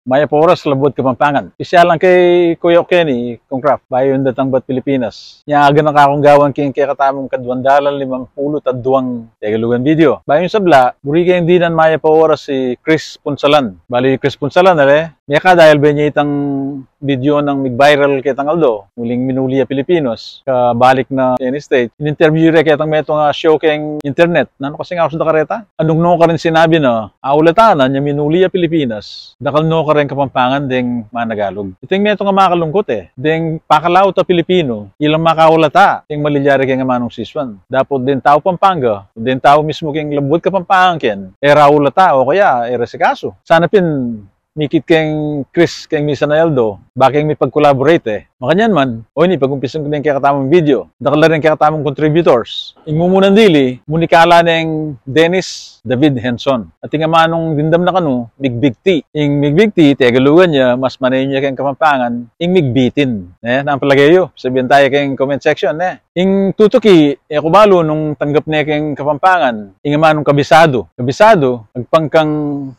Maya po oras, labot Kapampangan. Isya lang kay Kuya Kenny, kung craft, bayo yung datang bat Pilipinas. Nya aga na kakong gawan king kaya katamong kadwandalan 50 at duwang tegalugan video. Bayo yung sabla, buri kayong dinan maya po oras si Chris Punsalan. Bali Chris Punsalan, Maya ka dahil ba niya itang video ng mig-viral kay Tangaldo, muling minuli Pilipinos, kabalik na United States. In-interview rin kaya may itong show kayong internet. Nano kasi nga ako sa kareta? Anong no ka rin sinabi na, aulatanan niya minuli Pilipinas, dakal no ka rin Kapampangan ding managalog. Ito yung meto nga makalungkot Ding pakalaw ta Pilipino, ilang makaulata, yung malilyari kay nga manong siswan. Dapat din tao Pampanga, din tao mismo kayong labot Kapampangan ken, raulata o kaya resikaso. Sana pin mikit keng Chris keng Misa Nayaldo, bakit may pag-collaborate Makanyan man, o ini pag-umpisan ko na yung kakatamang video. Dakala rin kakatamang contributors. Yung mumunan dili, munikala ng Dennis David Henson. At yung manong dindam na kanu, Big T. Yung Big T, tegalugan niya, mas manayin niya kayong Kapampangan, yung migbitin. Nang palagayo, sabihan tayo kayong comment section. Yung tutuki, kubalo nung tanggap niya kayong Kapampangan, yung manong kabisado. Kabisado, agpangkang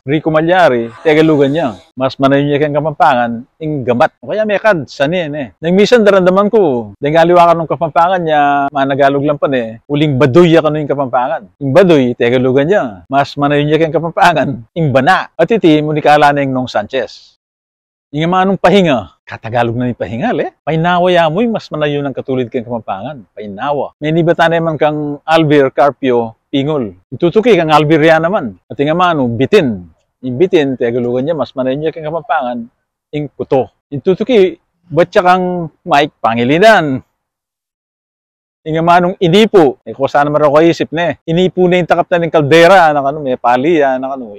Rico Malyari, tegalugan niya. Mas manayin niya kayong Kapampangan, yung gamat. O kaya may kad, sanin Nang minsan darandaman ko, dahil aliwakan ng Kapampangan niya, managalog lang pa uling baduy ako yung Kapampangan. Yung baduy, tegalugan niya. Mas manayon niya kayong Kapampangan, yung bana. At iti, munikala na yung Nong Sanchez. Yung manong pahinga, katagalog na yung pahingal Painawa ya mo mas manayon ng katulid kayong Kapampangan. Painawa. May nibatan naman kang Albir Carpio Pingol. Itutuki kang Albir yan naman. At yung mano, bitin. Yung bitin, tegalugan niya, mas manayon niya kayong Kapampangan, yung kuto. Itutuki, batya kang Mike Pangilinan. Yung manong inipo, kung saan naman ako isip inipo na yung takap na ng kaldera, may pali,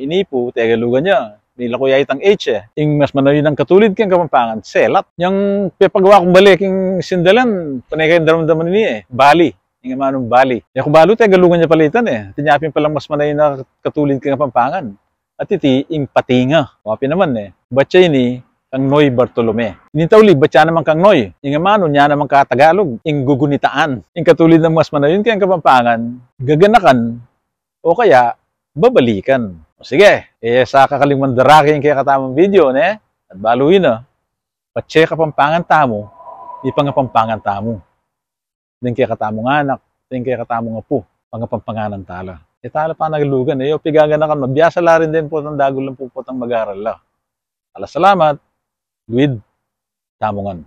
inipo, tegalugan niya. Nila ko itang H Yung mas manayon ng katulid kang Kapampangan, selat. Yung pipagawa kong balik, yung sindalan, panay kayong daramdaman niya Bali. Yung manong Bali. Kung balo, tegalugan niya palitan Tinyapin palang mas manayon na katulid kang Kapampangan. At iti, yung patinga. Wapi naman batya ini, kang Noy Bartolome. Inintawli, batya naman kang Noy. Yung mano, niya naman katagalog. Yung gugunitaan. Yung katulid ng mas manayon kayong Kapampangan, gaganakan, o kaya, babalikan. O sige, sa kakalimang daraking kaya katamang video, at baluin patse Kapampangan tamo, di pangapampangan tamo. Din kaya katamong anak, din kaya katamong apo, pangapampanganan tala. Tala pa naglugan, o pigaganakan, mabiyasa la rin din po, ng dagol lang po ang mag-aral la. Salamat. With Tamongan.